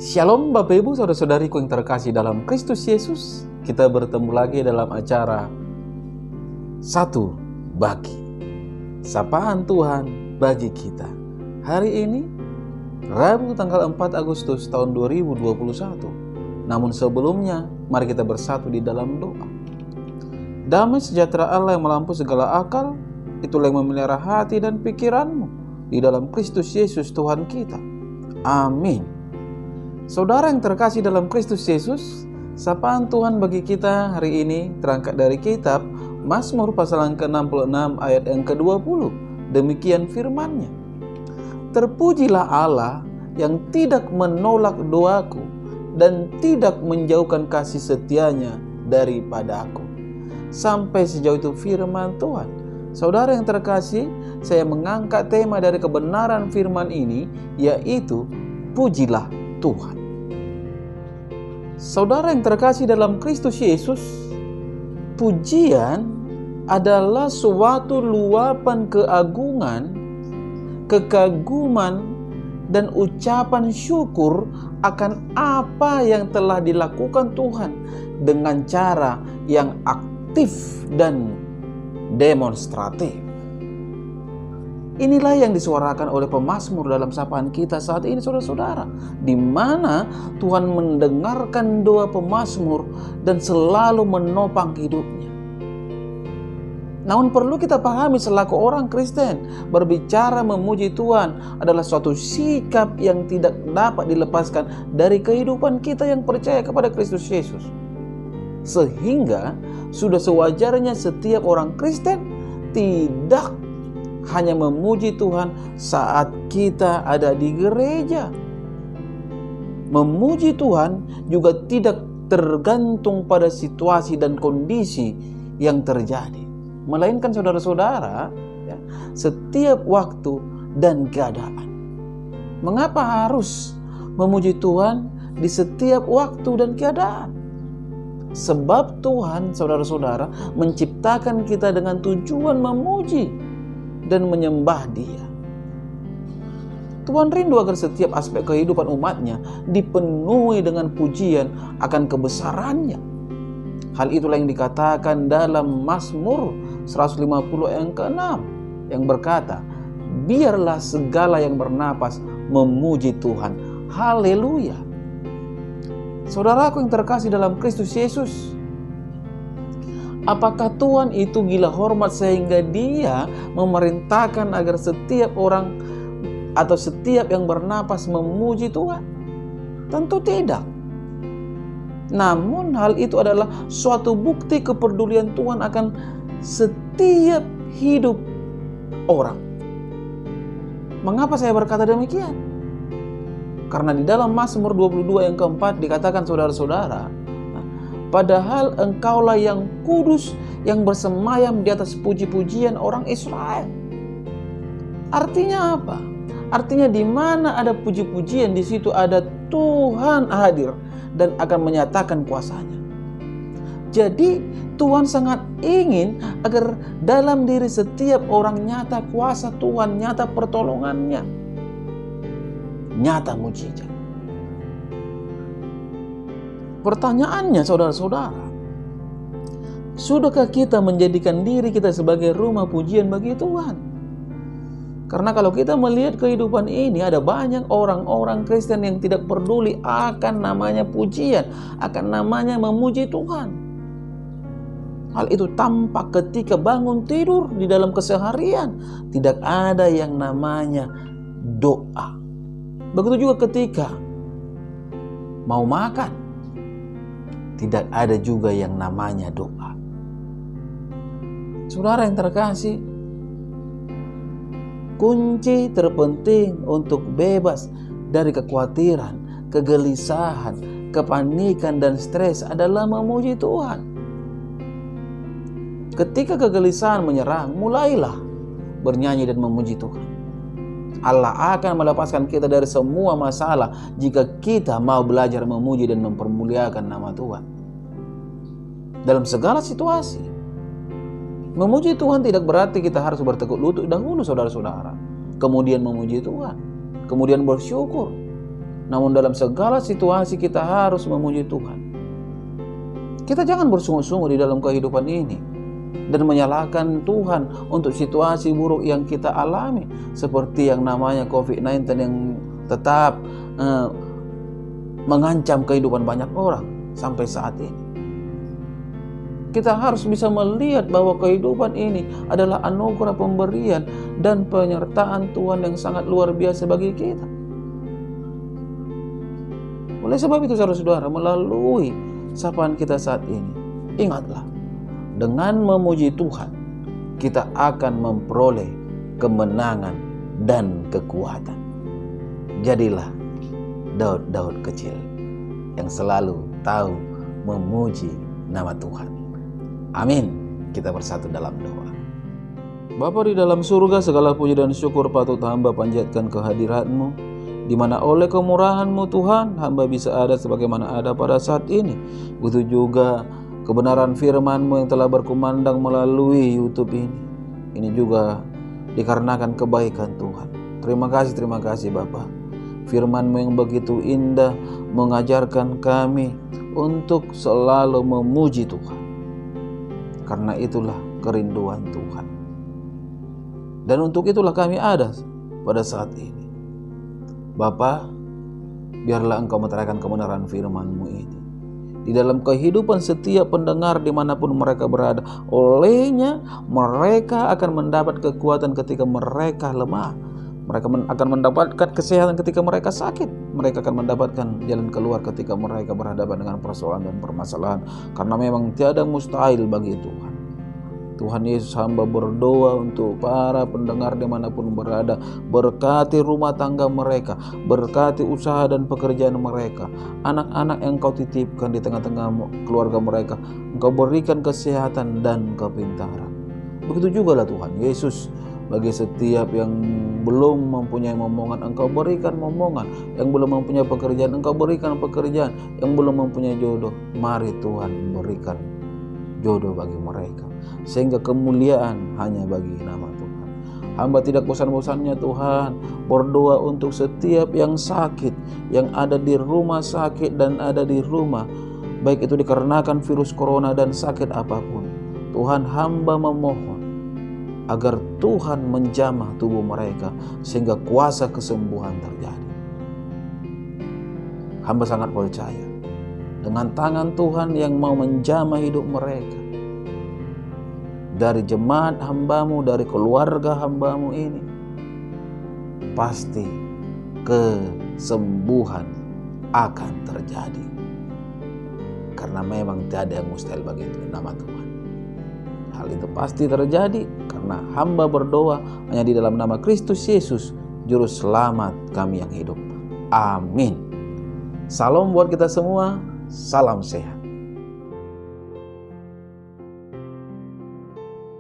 Shalom Bapak Ibu Saudara-saudariku yang terkasih dalam Kristus Yesus. Kita bertemu lagi dalam acara Satu Bagi, sapaan Tuhan bagi kita. Hari ini Rabu tanggal 4 Agustus tahun 2021. Namun sebelumnya mari kita bersatu di dalam doa. Damai sejahtera Allah yang melampaui segala akal, itulah yang memelihara hati dan pikiranmu di dalam Kristus Yesus Tuhan kita. Amin. Saudara yang terkasih dalam Kristus Yesus, sapaan Tuhan bagi kita hari ini terangkat dari kitab Mazmur pasal yang ke-66 ayat yang ke-20. Demikian firman-Nya. Terpujilah Allah yang tidak menolak doaku dan tidak menjauhkan kasih setia-Nya daripada aku. Sampai sejauh itu firman Tuhan. Saudara yang terkasih, saya mengangkat tema dari kebenaran firman ini, yaitu pujilah Tuhan. Saudara yang terkasih dalam Kristus Yesus, pujian adalah suatu luapan keagungan, kekaguman, dan ucapan syukur akan apa yang telah dilakukan Tuhan dengan cara yang aktif dan demonstratif. Inilah yang disuarakan oleh pemazmur dalam sapaan kita saat ini, saudara-saudara, di mana Tuhan mendengarkan doa pemazmur dan selalu menopang hidupnya. Namun perlu kita pahami selaku orang Kristen, berbicara memuji Tuhan adalah suatu sikap yang tidak dapat dilepaskan dari kehidupan kita yang percaya kepada Kristus Yesus. Sehingga sudah sewajarnya setiap orang Kristen tidak hanya memuji Tuhan saat kita ada di gereja. Memuji Tuhan juga tidak tergantung pada situasi dan kondisi yang terjadi, melainkan saudara-saudara, setiap waktu dan keadaan. Mengapa harus memuji Tuhan di setiap waktu dan keadaan? Sebab Tuhan, saudara-saudara, menciptakan kita dengan tujuan memuji dan menyembah Dia. Tuhan rindu agar setiap aspek kehidupan umatnya dipenuhi dengan pujian akan kebesarannya. Hal itulah yang dikatakan dalam Mazmur 150 yang ke-6 yang berkata, biarlah segala yang bernapas memuji Tuhan. Haleluya. Saudaraku yang terkasih dalam Kristus Yesus, apakah Tuhan itu gila hormat sehingga Dia memerintahkan agar setiap orang atau setiap yang bernapas memuji Tuhan? Tentu tidak. Namun hal itu adalah suatu bukti kepedulian Tuhan akan setiap hidup orang. Mengapa saya berkata demikian? Karena di dalam Mazmur 22 yang keempat dikatakan, saudara-saudara, padahal engkaulah yang kudus, yang bersemayam di atas puji-pujian orang Israel. Artinya apa? Artinya di mana ada puji-pujian, di situ ada Tuhan hadir dan akan menyatakan kuasanya. Jadi Tuhan sangat ingin agar dalam diri setiap orang nyata kuasa Tuhan, nyata pertolongannya, nyata mujizat. Pertanyaannya, saudara-saudara, sudahkah kita menjadikan diri kita sebagai rumah pujian bagi Tuhan? Karena kalau kita melihat kehidupan ini, ada banyak orang-orang Kristen yang tidak peduli akan namanya pujian, akan namanya memuji Tuhan. Hal itu tampak ketika bangun tidur di dalam keseharian, tidak ada yang namanya doa. Begitu juga ketika mau makan, tidak ada juga yang namanya doa. Saudara yang terkasih, kunci terpenting untuk bebas dari kekhawatiran, kegelisahan, kepanikan, dan stres adalah memuji Tuhan. Ketika kegelisahan menyerang, mulailah bernyanyi dan memuji Tuhan. Allah akan melepaskan kita dari semua masalah jika kita mau belajar memuji dan mempermuliakan nama Tuhan dalam segala situasi. Memuji Tuhan tidak berarti kita harus bertekuk lutut dahulu, saudara-saudara, kemudian memuji Tuhan, kemudian bersyukur. Namun dalam segala situasi kita harus memuji Tuhan. Kita jangan bersungut-sungut di dalam kehidupan ini dan menyalahkan Tuhan untuk situasi buruk yang kita alami, seperti yang namanya COVID-19 yang tetap mengancam kehidupan banyak orang sampai saat ini. Kita harus bisa melihat bahwa kehidupan ini adalah anugerah pemberian dan penyertaan Tuhan yang sangat luar biasa bagi kita. Oleh sebab itu saudara-saudara, melalui sapaan kita saat ini, ingatlah, dengan memuji Tuhan, kita akan memperoleh kemenangan dan kekuatan. Jadilah Daud-Daud kecil yang selalu tahu memuji nama Tuhan. Amin. Kita bersatu dalam doa. Bapa di dalam surga, segala puji dan syukur patut hamba panjatkan kehadirat-Mu, di mana oleh kemurahan-Mu Tuhan, hamba bisa ada sebagaimana ada pada saat ini. Begitu juga kebenaran firman-Mu yang telah berkumandang melalui YouTube ini. Ini juga dikarenakan kebaikan Tuhan. Terima kasih Bapa. Firman-Mu yang begitu indah mengajarkan kami untuk selalu memuji Tuhan. Karena itulah kerinduan Tuhan. Dan untuk itulah kami ada pada saat ini. Bapa, biarlah Engkau meterangkan kebenaran firman-Mu ini di dalam kehidupan setiap pendengar dimanapun mereka berada. Olehnya mereka akan mendapat kekuatan ketika mereka lemah. Mereka akan mendapatkan kesehatan ketika mereka sakit. Mereka akan mendapatkan jalan keluar ketika mereka berhadapan dengan persoalan dan permasalahan. Karena memang tiada mustahil bagi Tuhan. Tuhan Yesus, hamba berdoa untuk para pendengar dimanapun berada. Berkati rumah tangga mereka, berkati usaha dan pekerjaan mereka. Anak-anak yang Kau titipkan di tengah-tengah keluarga mereka, Engkau berikan kesehatan dan kepintaran. Begitu juga lah Tuhan Yesus, bagi setiap yang belum mempunyai momongan, Engkau berikan momongan. Yang belum mempunyai pekerjaan, Engkau berikan pekerjaan. Yang belum mempunyai jodoh, mari Tuhan berikan jodoh bagi mereka, sehingga kemuliaan hanya bagi nama Tuhan. Hamba tidak bosan-bosannya Tuhan berdoa untuk setiap yang sakit, yang ada di rumah sakit dan ada di rumah, baik itu dikarenakan virus corona dan sakit apapun. Tuhan, hamba memohon agar Tuhan menjamah tubuh mereka sehingga kuasa kesembuhan terjadi. Hamba sangat percaya dengan tangan Tuhan yang mau menjamah hidup mereka. Dari jemaat hamba-Mu, dari keluarga hamba-Mu ini, pasti kesembuhan akan terjadi. Karena memang tiada yang mustahil bagi nama Tuhan. Hal itu pasti terjadi karena hamba berdoa hanya di dalam nama Kristus Yesus, Juru Selamat kami yang hidup. Amin. Salam buat kita semua. Salam sehat.